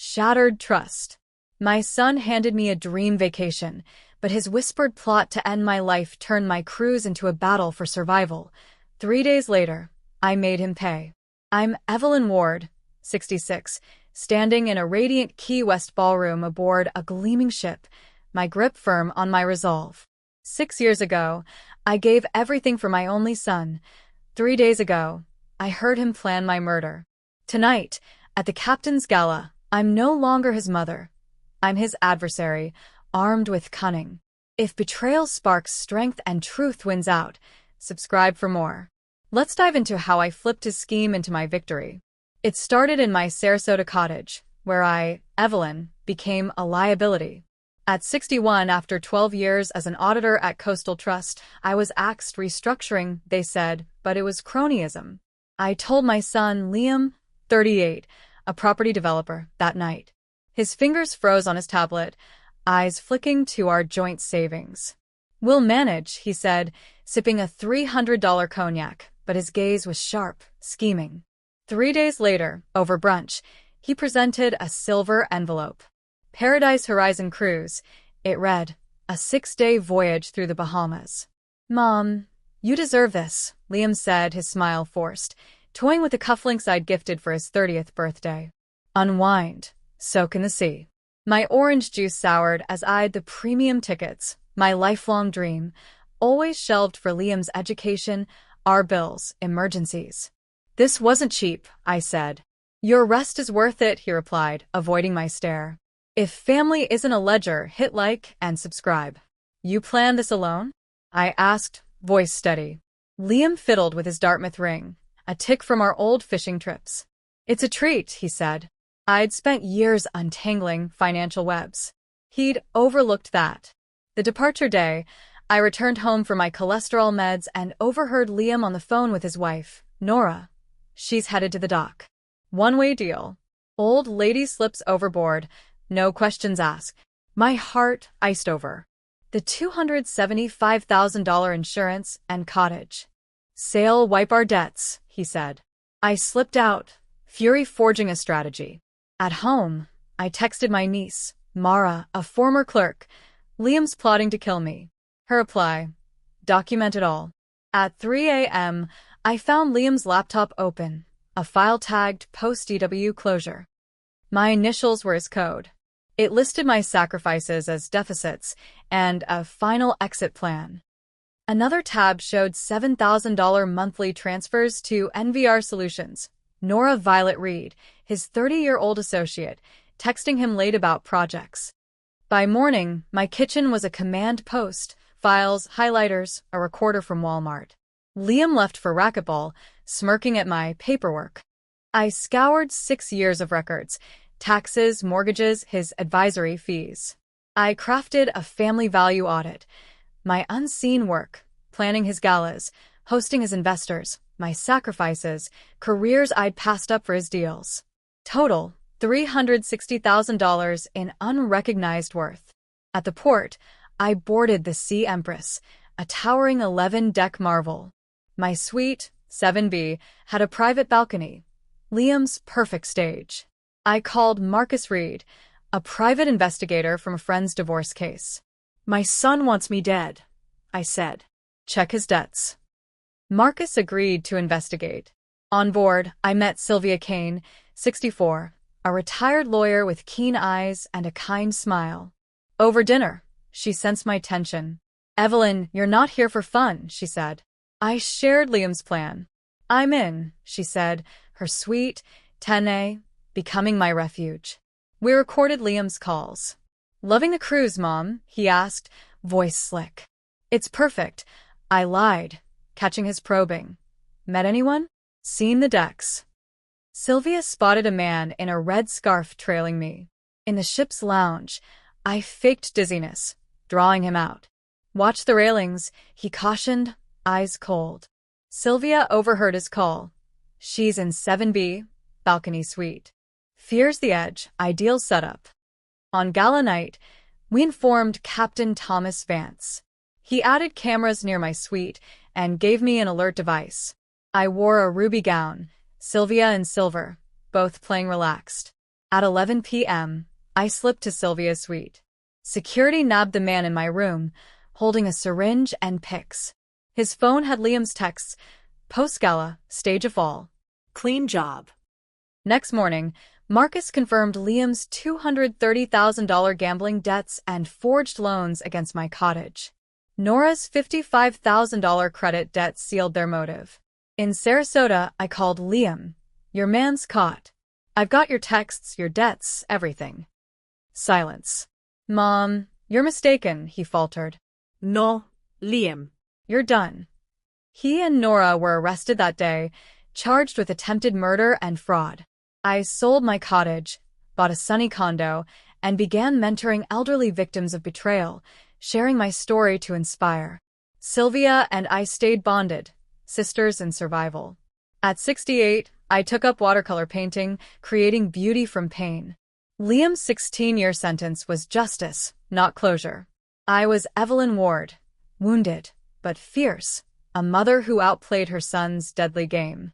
Shattered trust. My son handed me a dream vacation, but his whispered plot to end my life turned my cruise into a battle for survival. 3 days later, I made him pay. I'm Evelyn Ward, 66, standing in a radiant Key West ballroom aboard a gleaming ship, my grip firm on my resolve. 6 years ago, I gave everything for my only son. 3 days ago, I heard him plan my murder. Tonight, at the captain's gala, I'm no longer his mother. I'm his adversary, armed with cunning. If betrayal sparks strength and truth wins out, subscribe for more. Let's dive into how I flipped his scheme into my victory. It started in my Sarasota cottage, where I, Evelyn, became a liability. At 61, after 12 years as an auditor at Coastal Trust, I was axed restructuring, they said, but it was cronyism. I told my son, Liam, 38, a property developer, that night. His fingers froze on his tablet, eyes flicking to our joint savings. We'll manage, he said, sipping a $300 cognac, but his gaze was sharp, scheming. 3 days later, over brunch, he presented a silver envelope. Paradise Horizon Cruise, it read, a 6-day voyage through the Bahamas. Mom, you deserve this, Liam said, his smile forced, toying with the cufflinks I'd gifted for his 30th birthday. Unwind, soak in the sea. My orange juice soured as eyed the premium tickets, my lifelong dream, always shelved for Liam's education, our bills, emergencies. This wasn't cheap, I said. Your rest is worth it, he replied, avoiding my stare. If family isn't a ledger, hit like and subscribe. You plan this alone? I asked, voice steady. Liam fiddled with his Dartmouth ring, a tick from our old fishing trips. It's a treat, he said. I'd spent years untangling financial webs. He'd overlooked that. The departure day, I returned home for my cholesterol meds and overheard Liam on the phone with his wife, Nora. She's headed to the dock. One-way deal. Old lady slips overboard, no questions asked. My heart iced over. The $275,000 insurance and cottage. Sail wipe our debts, he said. I slipped out, fury forging a strategy. At home, I texted my niece, Mara, a former clerk. Liam's plotting to kill me. Her reply, document it all. At 3 a.m., I found Liam's laptop open, a file tagged post-EW closure. My initials were his code. It listed my sacrifices as deficits and a final exit plan. Another tab showed $7,000 monthly transfers to NVR Solutions. Nora Violet Reed, his 30-year-old associate, texting him late about projects. By morning, my kitchen was a command post, files, highlighters, a recorder from Walmart. Liam left for racquetball, smirking at my paperwork. I scoured 6 years of records, taxes, mortgages, his advisory fees. I crafted a family value audit, my unseen work, planning his galas, hosting his investors, my sacrifices, careers I'd passed up for his deals. Total, $360,000 in unrecognized worth. At the port, I boarded the Sea Empress, a towering 11-deck marvel. My suite, 7B, had a private balcony, Liam's perfect stage. I called Marcus Reed, a private investigator from a friend's divorce case. My son wants me dead, I said. Check his debts. Marcus agreed to investigate. On board, I met Sylvia Kane, 64, a retired lawyer with keen eyes and a kind smile. Over dinner, she sensed my tension. Evelyn, you're not here for fun, she said. I shared Liam's plan. I'm in, she said, her sweet, tenue, becoming my refuge. We recorded Liam's calls. Loving the cruise, Mom? He asked, voice slick. It's perfect, I lied, catching his probing. Met anyone? Seen the decks. Sylvia spotted a man in a red scarf trailing me. In the ship's lounge, I faked dizziness, drawing him out. Watch the railings, he cautioned, eyes cold. Sylvia overheard his call. She's in 7B, balcony suite. Fears the edge, ideal setup. On gala night, we informed Captain Thomas Vance. He added cameras near my suite and gave me an alert device. I wore a ruby gown, Sylvia in silver, both playing relaxed. At 11 p.m., I slipped to Sylvia's suite. Security nabbed the man in my room, holding a syringe and pics. His phone had Liam's texts, post-gala, stage of fall. Clean job. Next morning, Marcus confirmed Liam's $230,000 gambling debts and forged loans against my cottage. Nora's $55,000 credit debt sealed their motive. In Sarasota, I called Liam. Your man's caught. I've got your texts, your debts, everything. Silence. Mom, you're mistaken, he faltered. No, Liam. You're done. He and Nora were arrested that day, charged with attempted murder and fraud. I sold my cottage, bought a sunny condo, and began mentoring elderly victims of betrayal, sharing my story to inspire. Sylvia and I stayed bonded, sisters in survival. At 68, I took up watercolor painting, creating beauty from pain. Liam's 16-year sentence was justice, not closure. I was Evelyn Ward, wounded, but fierce, a mother who outplayed her son's deadly game.